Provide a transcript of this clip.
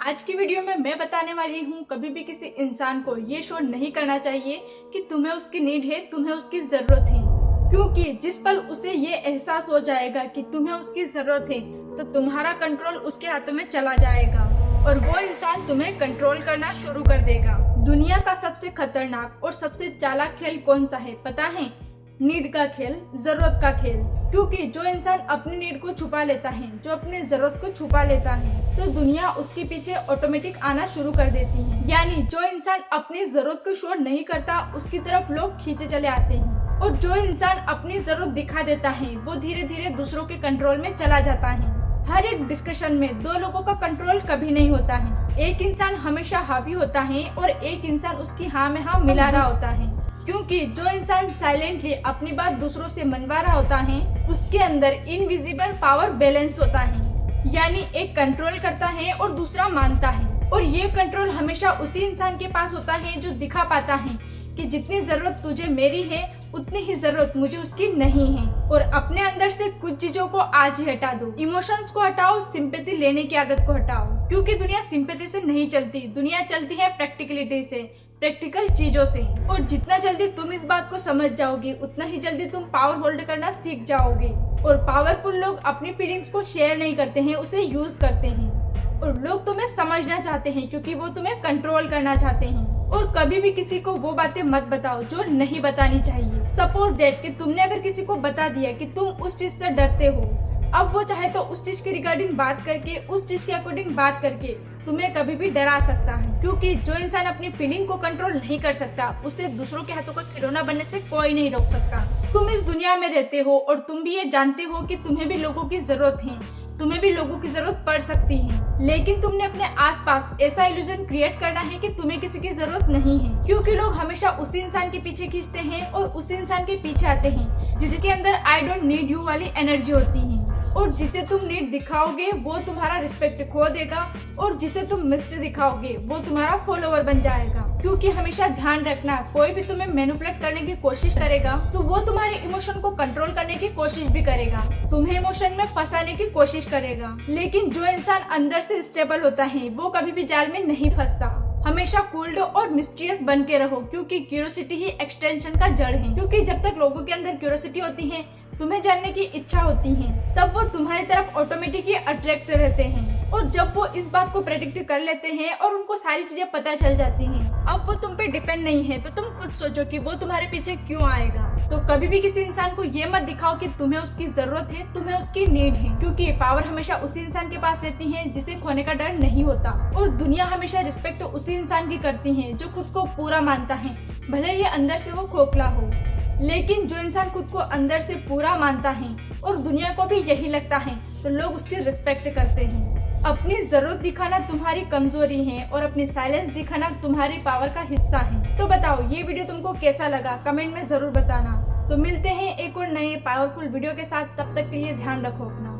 आज की वीडियो में मैं बताने वाली हूँ कभी भी किसी इंसान को ये शो नहीं करना चाहिए कि तुम्हें उसकी नीड है, तुम्हें उसकी जरूरत है। क्योंकि जिस पल उसे ये एहसास हो जाएगा कि तुम्हें उसकी जरूरत है तो तुम्हारा कंट्रोल उसके हाथों में चला जाएगा और वो इंसान तुम्हें कंट्रोल करना शुरू कर देगा। दुनिया का सबसे खतरनाक और सबसे चालाक खेल कौन सा है पता है? नीड का खेल, जरूरत का खेल। क्योंकि जो इंसान अपनी नीड को छुपा लेता है, जो अपनी जरूरत को छुपा लेता है, तो दुनिया उसके पीछे ऑटोमेटिक आना शुरू कर देती है। यानी जो इंसान अपनी जरूरत को शो नहीं करता उसकी तरफ लोग खींचे चले आते हैं और जो इंसान अपनी जरूरत दिखा देता है वो धीरे धीरे दूसरों के कंट्रोल में चला जाता है। हर एक डिस्कशन में दो लोगों का कंट्रोल कभी नहीं होता है। एक इंसान हमेशा हावी होता है और एक इंसान उसकी हाँ में हाँ मिला रहा होता है। क्योंकि जो इंसान साइलेंटली अपनी बात दूसरों से मनवा रहा होता है उसके अंदर इनविजिबल पावर बैलेंस होता है। यानी एक कंट्रोल करता है और दूसरा मानता है और ये कंट्रोल हमेशा उसी इंसान के पास होता है जो दिखा पाता है कि जितनी जरूरत तुझे मेरी है उतनी ही जरूरत मुझे उसकी नहीं है। और अपने अंदर से कुछ चीजों को आज ही हटा दो। इमोशंस को हटाओ, सिंपैथी लेने की आदत को हटाओ। क्योंकि दुनिया सिंपैथी से नहीं चलती, दुनिया चलती है प्रैक्टिकलिटी से, प्रैक्टिकल चीजों से। और जितना जल्दी तुम इस बात को समझ जाओगे उतना ही जल्दी तुम पावर होल्ड करना सीख जाओगे। और पावरफुल लोग अपनी फीलिंग्स को शेयर नहीं करते हैं, उसे यूज करते हैं। और लोग तुम्हें समझना चाहते हैं क्योंकि वो तुम्हें कंट्रोल करना चाहते हैं। और कभी भी किसी को वो बातें मत बताओ जो नहीं बतानी चाहिए। सपोज दैट कि तुमने अगर किसी को बता दिया कि तुम उस चीज से डरते हो, अब वो चाहे तो उस चीज के रिगार्डिंग बात करके, उस चीज के अकॉर्डिंग बात करके तुम्हें कभी भी डरा सकता है। क्योंकि जो इंसान अपनी फीलिंग को कंट्रोल नहीं कर सकता उसे दूसरों के हाथों का खिलौना बनने से कोई नहीं रोक सकता। तुम इस दुनिया में रहते हो और तुम भी ये जानते हो कि तुम्हें भी लोगों की जरूरत है, तुम्हें भी लोगों की जरूरत पड़ सकती है। लेकिन तुमने अपने आसपास ऐसा इल्यूजन क्रिएट करना है कि तुम्हें किसी की जरूरत नहीं है। क्योंकि लोग हमेशा उसी इंसान के पीछे खींचते हैं और उसी इंसान के पीछे आते हैं जिसके अंदर आई डोंट नीड यू वाली एनर्जी होती है। और जिसे तुम नीड दिखाओगे वो तुम्हारा रिस्पेक्ट खो देगा और जिसे तुम मिस्टर दिखाओगे वो तुम्हारा फॉलोवर बन जाएगा। क्योंकि हमेशा ध्यान रखना, कोई भी तुम्हें मैनिपुलेट करने की कोशिश करेगा तो वो तुम्हारे इमोशन को कंट्रोल करने की कोशिश भी करेगा, तुम्हें इमोशन में फंसाने की कोशिश करेगा। लेकिन जो इंसान अंदर से स्टेबल होता है वो कभी भी जाल में नहीं फंसता। हमेशा कूल्ड और मिस्टीरियस बन के रहो क्योंकि क्यूरियोसिटी ही एक्सटेंशन का जड़ है। क्योंकि जब तक लोगों के अंदर क्यूरियोसिटी होती है, तुम्हें जानने की इच्छा होती है, तब वो तुम्हारी तरफ ऑटोमेटिकली अट्रैक्ट रहते हैं। और जब वो इस बात को प्रेडिक्ट कर लेते हैं और उनको सारी चीजें पता चल जाती हैं, अब वो तुम पे डिपेंड नहीं है तो तुम खुद सोचो कि वो तुम्हारे पीछे क्यों आएगा। तो कभी भी किसी इंसान को ये मत दिखाओ कि तुम्हें उसकी जरूरत है, तुम्हें उसकी नीड है। क्योंकि पावर हमेशा उसी इंसान के पास रहती है जिसे खोने का डर नहीं होता। और दुनिया हमेशा रिस्पेक्ट उसी इंसान की करती है जो खुद को पूरा मानता है, भले ही अंदर से वो खोखला हो। लेकिन जो इंसान खुद को अंदर से पूरा मानता है और दुनिया को भी यही लगता है तो लोग उसकी रिस्पेक्ट करते हैं। अपनी जरूरत दिखाना तुम्हारी कमजोरी है और अपनी साइलेंस दिखाना तुम्हारी पावर का हिस्सा है। तो बताओ ये वीडियो तुमको कैसा लगा, कमेंट में जरूर बताना। तो मिलते हैं एक और नए पावरफुल वीडियो के साथ, तब तक के लिए ध्यान रखो अपना।